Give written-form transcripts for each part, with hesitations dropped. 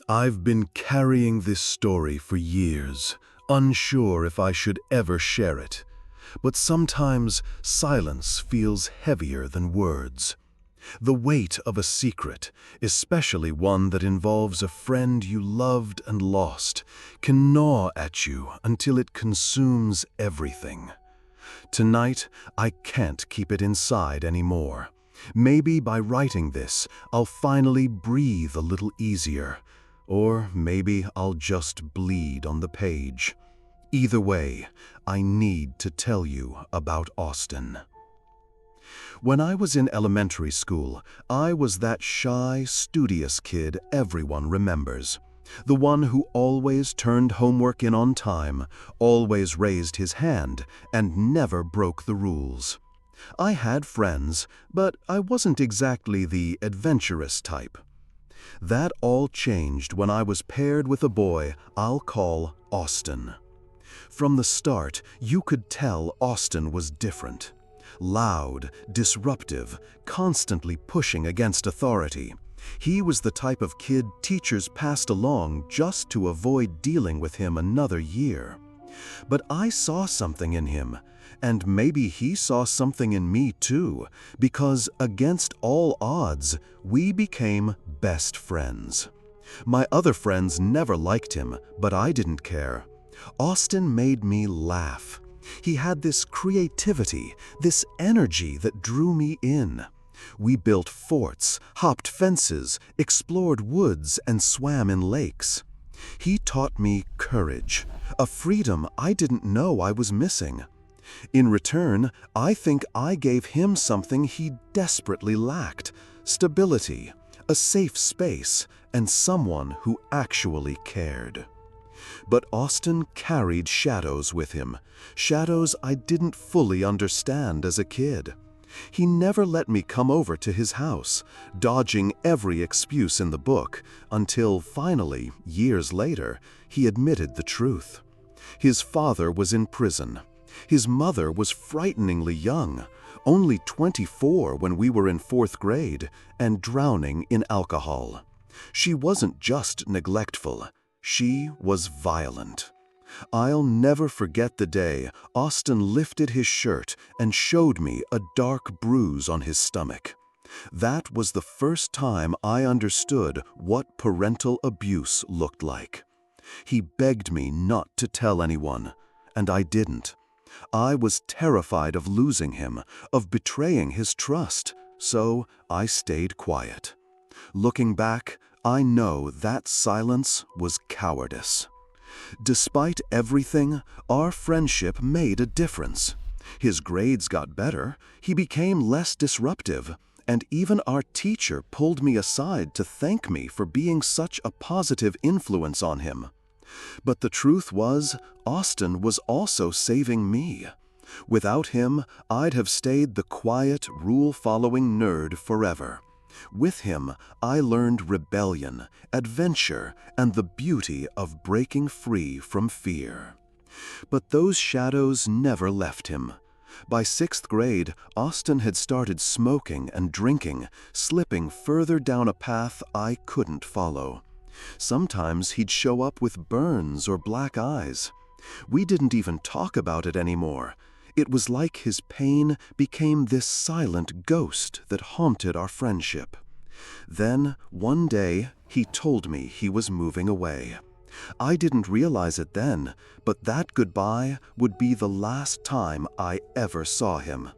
I've been carrying this story for years, unsure if I should ever share it. But sometimes silence feels heavier than words. The weight of a secret, especially one that involves a friend you loved and lost, can gnaw at you until it consumes everything. Tonight, I can't keep it inside anymore. Maybe by writing this, I'll finally breathe a little easier. Or maybe I'll just bleed on the page. Either way, I need to tell you about Austin. When I was in elementary school, I was that shy, studious kid everyone remembers. The one who always turned homework in on time, always raised his hand, and never broke the rules. I had friends, but I wasn't exactly the adventurous type. That all changed when I was paired with a boy I'll call Austin. From the start, you could tell Austin was different. Loud, disruptive, constantly pushing against authority. He was the type of kid teachers passed along just to avoid dealing with him another year. But I saw something in him, and maybe he saw something in me too, because against all odds, we became best friends. My other friends never liked him, but I didn't care. Austin made me laugh. He had this creativity, this energy that drew me in. We built forts, hopped fences, explored woods, and swam in lakes. He taught me courage, a freedom I didn't know I was missing. In return, I think I gave him something he desperately lacked: stability, a safe space, and someone who actually cared. But Austin carried shadows with him, shadows I didn't fully understand as a kid. He never let me come over to his house, dodging every excuse in the book, until finally, years later, he admitted the truth. His father was in prison. His mother was frighteningly young, only 24 when we were in 4th grade, and drowning in alcohol. She wasn't just neglectful. She was violent. I'll never forget the day Austin lifted his shirt and showed me a dark bruise on his stomach. That was the first time I understood what parental abuse looked like. He begged me not to tell anyone, and I didn't. I was terrified of losing him, of betraying his trust, so I stayed quiet. Looking back, I know that silence was cowardice. Despite everything, our friendship made a difference. His grades got better, he became less disruptive, and even our teacher pulled me aside to thank me for being such a positive influence on him. But the truth was, Austin was also saving me. Without him, I'd have stayed the quiet, rule-following nerd forever. With him, I learned rebellion, adventure, and the beauty of breaking free from fear. But those shadows never left him. By 6th grade, Austin had started smoking and drinking, slipping further down a path I couldn't follow. Sometimes he'd show up with burns or black eyes. We didn't even talk about it anymore. It was like his pain became this silent ghost that haunted our friendship. Then, one day, he told me he was moving away. I didn't realize it then, but that goodbye would be the last time I ever saw him.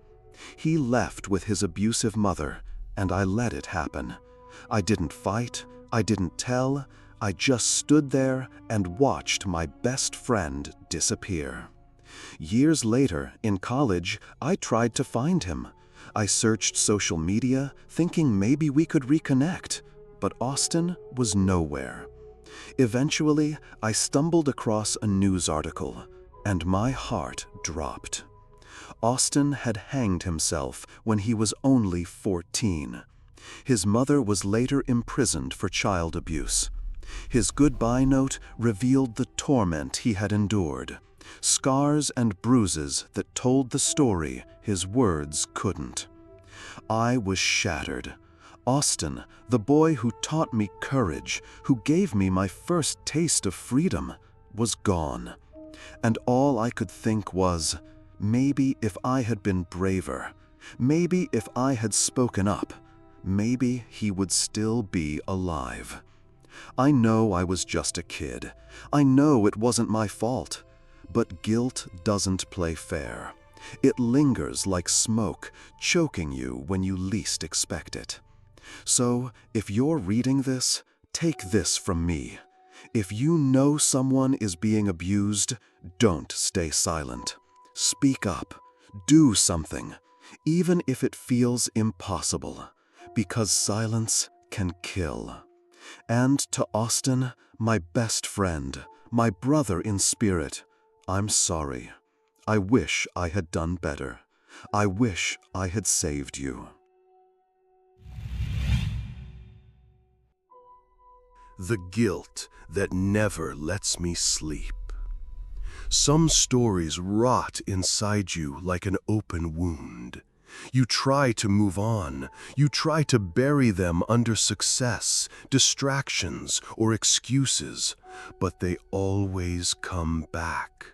He left with his abusive mother, and I let it happen. I didn't fight, I didn't tell, I just stood there and watched my best friend disappear. Years later, in college, I tried to find him. I searched social media, thinking maybe we could reconnect, but Austin was nowhere. Eventually, I stumbled across a news article, and my heart dropped. Austin had hanged himself when he was only 14. His mother was later imprisoned for child abuse. His goodbye note revealed the torment he had endured. Scars and bruises that told the story his words couldn't. I was shattered. Austin, the boy who taught me courage, who gave me my first taste of freedom, was gone. And all I could think was, maybe if I had been braver, maybe if I had spoken up, maybe he would still be alive. I know I was just a kid. I know it wasn't my fault. But guilt doesn't play fair. It lingers like smoke, choking you when you least expect it. So, if you're reading this, take this from me. If you know someone is being abused, don't stay silent. Speak up. Do something, even if it feels impossible, because silence can kill. And to Austin, my best friend, my brother in spirit, I'm sorry. I wish I had done better. I wish I had saved you. The guilt that never lets me sleep. Some stories rot inside you like an open wound. You try to move on. You try to bury them under success, distractions, or excuses, but they always come back.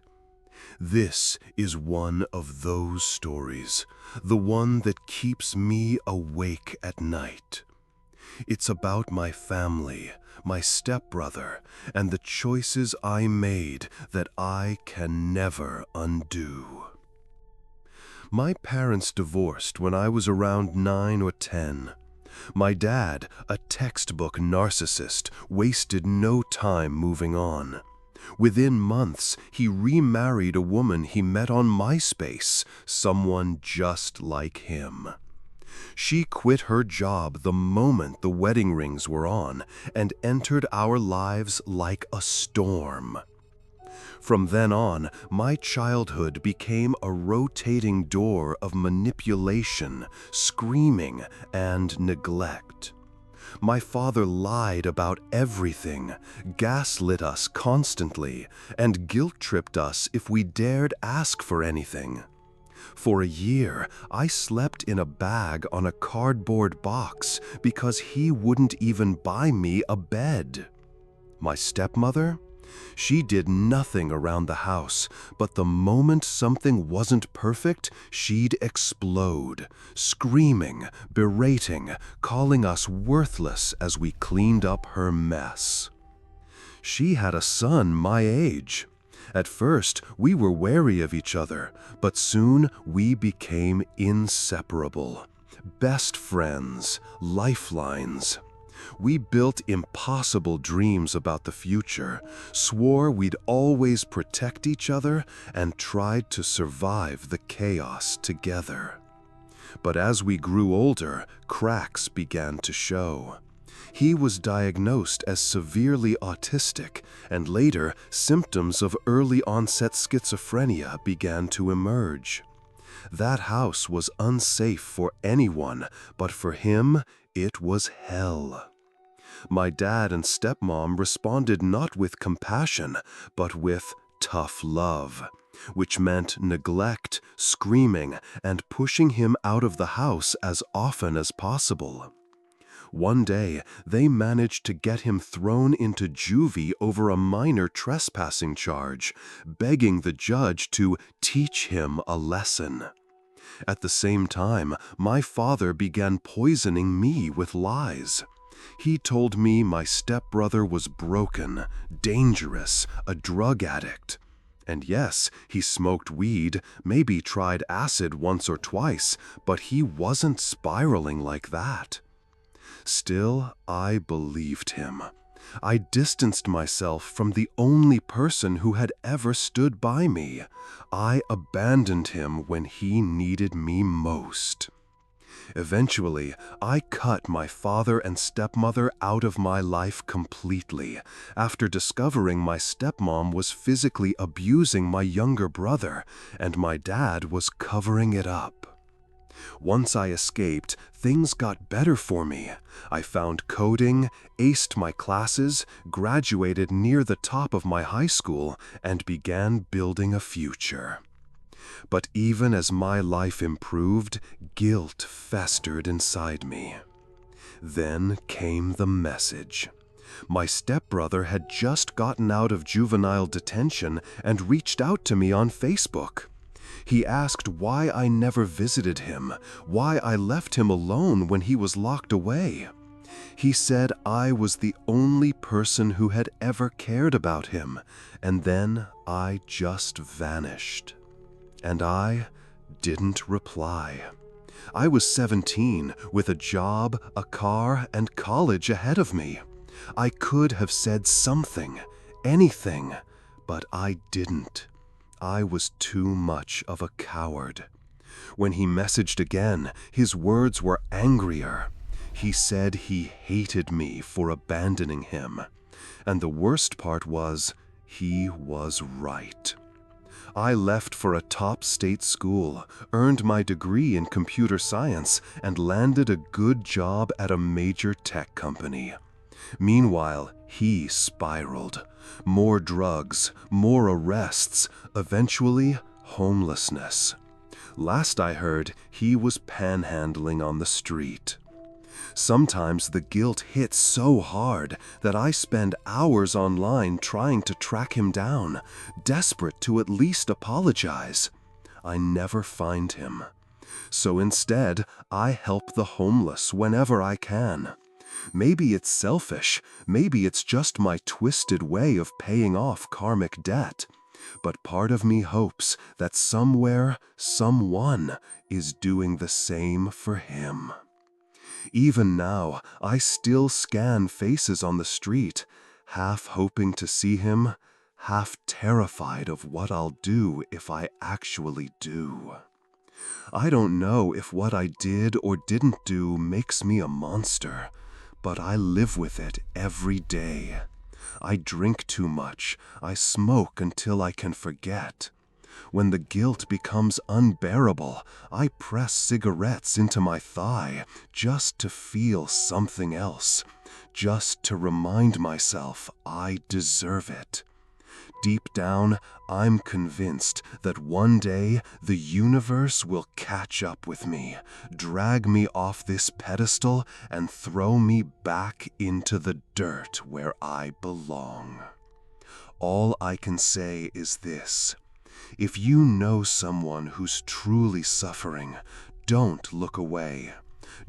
This is one of those stories, the one that keeps me awake at night. It's about my family, my stepbrother, and the choices I made that I can never undo. My parents divorced when I was around 9 or 10. My dad, a textbook narcissist, wasted no time moving on. Within months, he remarried a woman he met on MySpace, someone just like him. She quit her job the moment the wedding rings were on and entered our lives like a storm. From then on, my childhood became a rotating door of manipulation, screaming, and neglect. My father lied about everything, gaslit us constantly, and guilt-tripped us if we dared ask for anything. For a year, I slept in a bag on a cardboard box because he wouldn't even buy me a bed. My stepmother? She did nothing around the house, but the moment something wasn't perfect, she'd explode, screaming, berating, calling us worthless as we cleaned up her mess. She had a son my age. At first, we were wary of each other, but soon we became inseparable. Best friends, lifelines. We built impossible dreams about the future, swore we'd always protect each other, and tried to survive the chaos together. But as we grew older, cracks began to show. He was diagnosed as severely autistic, and later, symptoms of early-onset schizophrenia began to emerge. That house was unsafe for anyone, but for him, it was hell. My dad and stepmom responded not with compassion, but with tough love, which meant neglect, screaming, and pushing him out of the house as often as possible. One day, they managed to get him thrown into juvie over a minor trespassing charge, begging the judge to teach him a lesson. At the same time, my father began poisoning me with lies. He told me my stepbrother was broken, dangerous, a drug addict. And yes, he smoked weed, maybe tried acid once or twice, but he wasn't spiraling like that. Still, I believed him. I distanced myself from the only person who had ever stood by me. I abandoned him when he needed me most. Eventually, I cut my father and stepmother out of my life completely, after discovering my stepmom was physically abusing my younger brother, and my dad was covering it up. Once I escaped, things got better for me. I found coding, aced my classes, graduated near the top of my high school, and began building a future. But even as my life improved, guilt festered inside me. Then came the message. My stepbrother had just gotten out of juvenile detention and reached out to me on Facebook. He asked why I never visited him, why I left him alone when he was locked away. He said I was the only person who had ever cared about him, and then I just vanished. And I didn't reply. I was 17, with a job, a car, and college ahead of me. I could have said something, anything, but I didn't. I was too much of a coward. When he messaged again, his words were angrier. He said he hated me for abandoning him. And the worst part was, he was right. I left for a top state school, earned my degree in computer science, and landed a good job at a major tech company. Meanwhile, he spiraled. More drugs, more arrests, eventually homelessness. Last I heard, he was panhandling on the street. Sometimes the guilt hits so hard that I spend hours online trying to track him down, desperate to at least apologize. I never find him. So instead, I help the homeless whenever I can. Maybe it's selfish, maybe it's just my twisted way of paying off karmic debt. But part of me hopes that somewhere, someone is doing the same for him. Even now, I still scan faces on the street, half hoping to see him, half terrified of what I'll do if I actually do. I don't know if what I did or didn't do makes me a monster, but I live with it every day. I drink too much, I smoke until I can forget. When the guilt becomes unbearable, I press cigarettes into my thigh just to feel something else, just to remind myself I deserve it. Deep down, I'm convinced that one day the universe will catch up with me, drag me off this pedestal, and throw me back into the dirt where I belong. All I can say is this. If you know someone who's truly suffering, don't look away.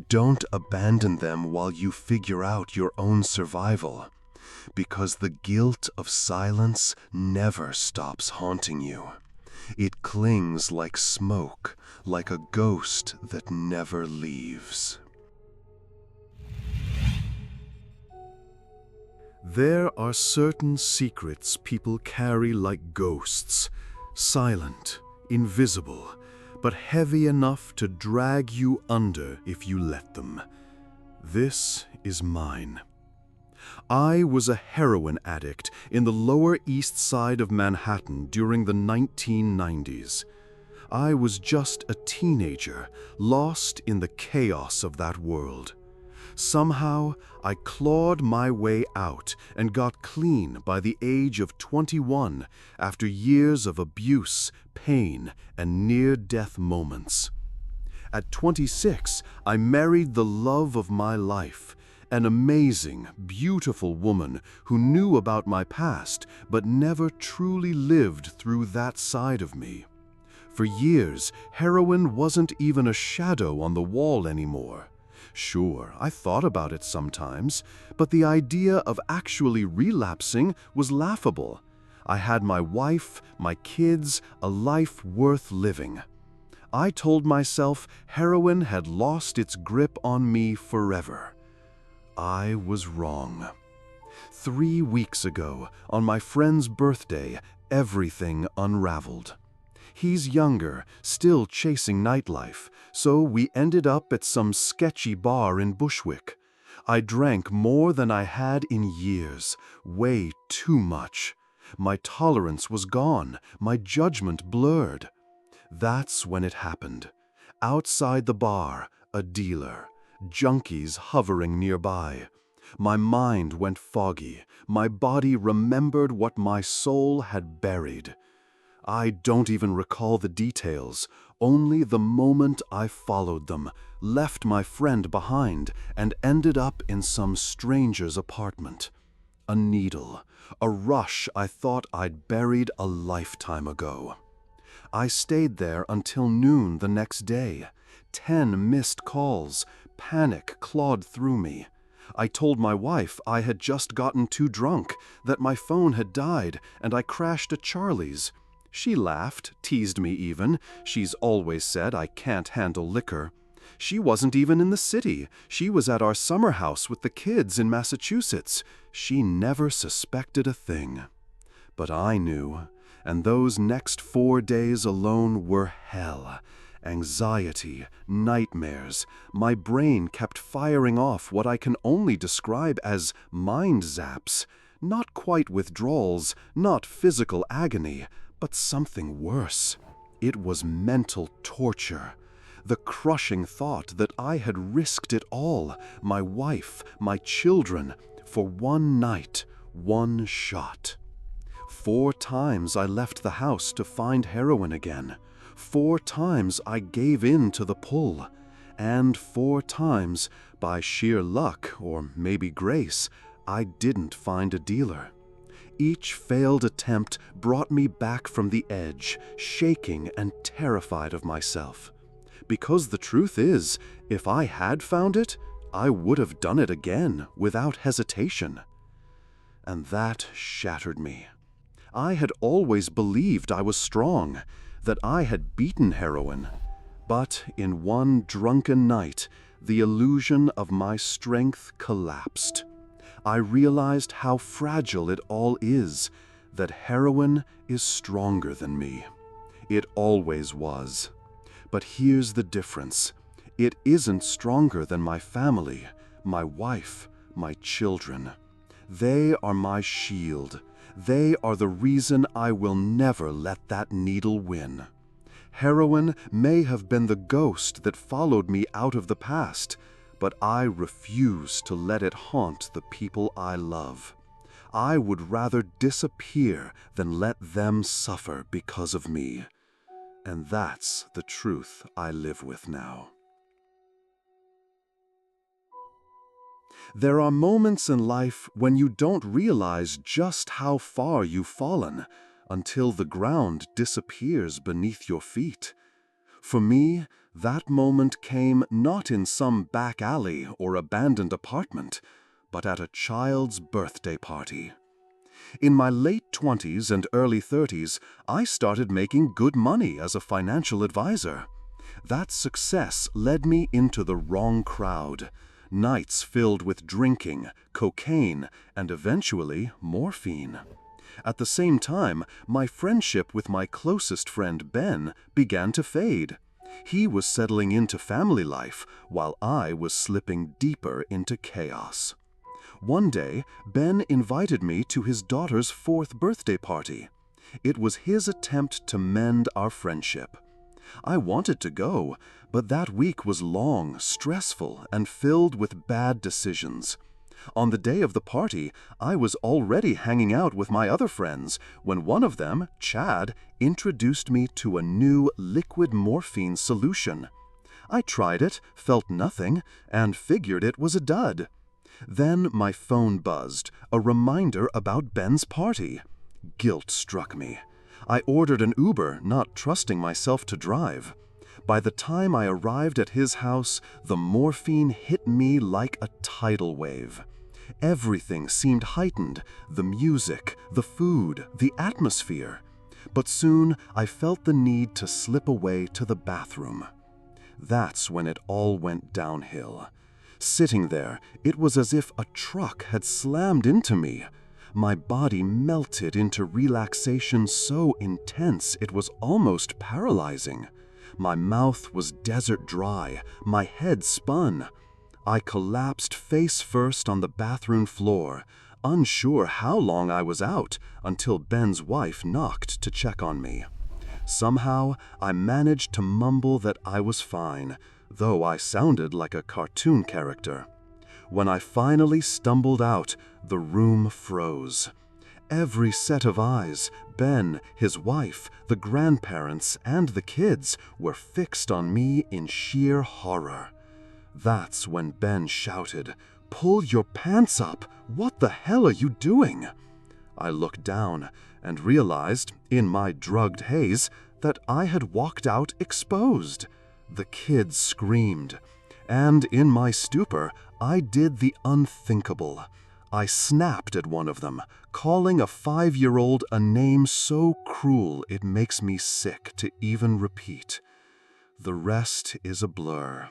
Don't abandon them while you figure out your own survival. Because the guilt of silence never stops haunting you. It clings like smoke, like a ghost that never leaves. There are certain secrets people carry like ghosts, silent, invisible, but heavy enough to drag you under if you let them. This is mine. I was a heroin addict in the Lower East Side of Manhattan during the 1990s. I was just a teenager, lost in the chaos of that world. Somehow, I clawed my way out and got clean by the age of 21 after years of abuse, pain, and near-death moments. At 26, I married the love of my life, an amazing, beautiful woman who knew about my past but never truly lived through that side of me. For years, heroin wasn't even a shadow on the wall anymore. Sure, I thought about it sometimes, but the idea of actually relapsing was laughable. I had my wife, my kids, a life worth living. I told myself heroin had lost its grip on me forever. I was wrong. 3 weeks ago, on my friend's birthday, everything unraveled. He's younger, still chasing nightlife, so we ended up at some sketchy bar in Bushwick. I drank more than I had in years, way too much. My tolerance was gone, my judgment blurred. That's when it happened. Outside the bar, a dealer, junkies hovering nearby. My mind went foggy, my body remembered what my soul had buried. I don't even recall the details, only the moment I followed them, left my friend behind, and ended up in some stranger's apartment. A needle, a rush I thought I'd buried a lifetime ago. I stayed there until noon the next day. 10 missed calls. Panic clawed through me. I told my wife I had just gotten too drunk, that my phone had died, and I crashed at Charlie's. She laughed, teased me even. She's always said I can't handle liquor. She wasn't even in the city. She was at our summer house with the kids in Massachusetts. She never suspected a thing. But I knew, and those next 4 days alone were hell. Anxiety, nightmares. My brain kept firing off what I can only describe as mind zaps. Not quite withdrawals, not physical agony, but something worse. It was mental torture. The crushing thought that I had risked it all, my wife, my children, for one night, one shot. 4 times I left the house to find heroin again. 4 times I gave in to the pull. And 4 times, by sheer luck, or maybe grace, I didn't find a dealer. Each failed attempt brought me back from the edge, shaking and terrified of myself. Because the truth is, if I had found it, I would have done it again, without hesitation. And that shattered me. I had always believed I was strong, that I had beaten heroin. But in one drunken night, the illusion of my strength collapsed. I realized how fragile it all is, that heroin is stronger than me. It always was. But here's the difference. It isn't stronger than my family, my wife, my children. They are my shield. They are the reason I will never let that needle win. Heroin may have been the ghost that followed me out of the past, but I refuse to let it haunt the people I love. I would rather disappear than let them suffer because of me. And that's the truth I live with now. There are moments in life when you don't realize just how far you've fallen until the ground disappears beneath your feet. For me, that moment came not in some back alley or abandoned apartment, but at a child's birthday party. In my late 20s and early 30s, I started making good money as a financial advisor. That success led me into the wrong crowd. Nights filled with drinking, cocaine, and eventually morphine. At the same time, my friendship with my closest friend Ben began to fade. He was settling into family life, while I was slipping deeper into chaos. One day, Ben invited me to his daughter's 4th birthday party. It was his attempt to mend our friendship. I wanted to go, but that week was long, stressful, and filled with bad decisions. On the day of the party, I was already hanging out with my other friends when one of them, Chad, introduced me to a new liquid morphine solution. I tried it, felt nothing, and figured it was a dud. Then my phone buzzed, a reminder about Ben's party. Guilt struck me. I ordered an Uber, not trusting myself to drive. By the time I arrived at his house, the morphine hit me like a tidal wave. Everything seemed heightened, the music, the food, the atmosphere. But soon I felt the need to slip away to the bathroom. That's when it all went downhill. Sitting there, it was as if a truck had slammed into me. My body melted into relaxation so intense it was almost paralyzing. My mouth was desert dry, my head spun. I collapsed face first on the bathroom floor, unsure how long I was out until Ben's wife knocked to check on me. Somehow, I managed to mumble that I was fine, though I sounded like a cartoon character. When I finally stumbled out, the room froze. Every set of eyes, Ben, his wife, the grandparents, and the kids, were fixed on me in sheer horror. That's when Ben shouted, "Pull your pants up! What the hell are you doing?" I looked down and realized, in my drugged haze, that I had walked out exposed. The kids screamed, and in my stupor, I did the unthinkable. I snapped at one of them, calling a 5-year-old a name so cruel it makes me sick to even repeat. The rest is a blur.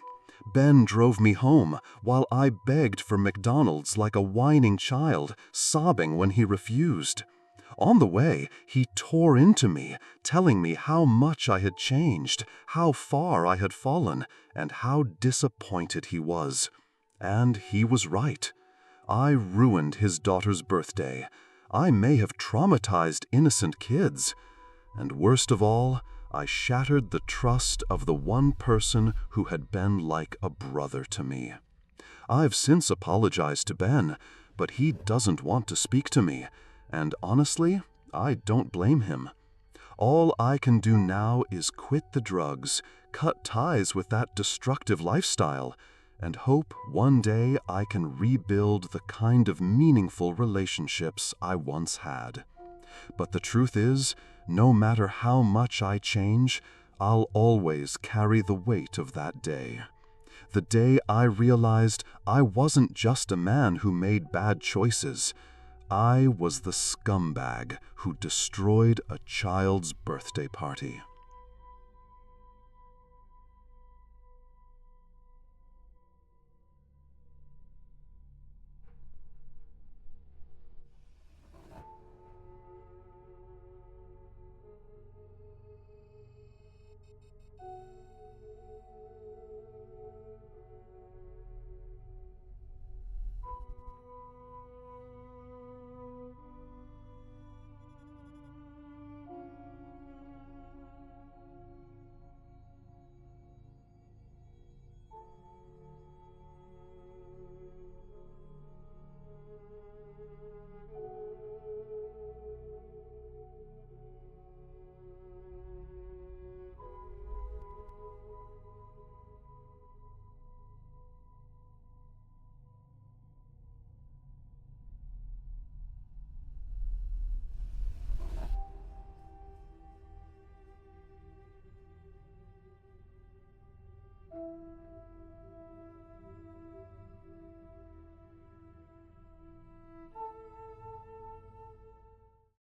Ben drove me home while I begged for McDonald's like a whining child, sobbing when he refused. On the way, he tore into me, telling me how much I had changed, how far I had fallen, and how disappointed he was. And he was right. I ruined his daughter's birthday. I may have traumatized innocent kids. And worst of all, I shattered the trust of the one person who had been like a brother to me. I've since apologized to Ben, but he doesn't want to speak to me, and honestly, I don't blame him. All I can do now is quit the drugs, cut ties with that destructive lifestyle, and hope one day I can rebuild the kind of meaningful relationships I once had. But the truth is, no matter how much I change, I'll always carry the weight of that day. The day I realized I wasn't just a man who made bad choices. I was the scumbag who destroyed a child's birthday party.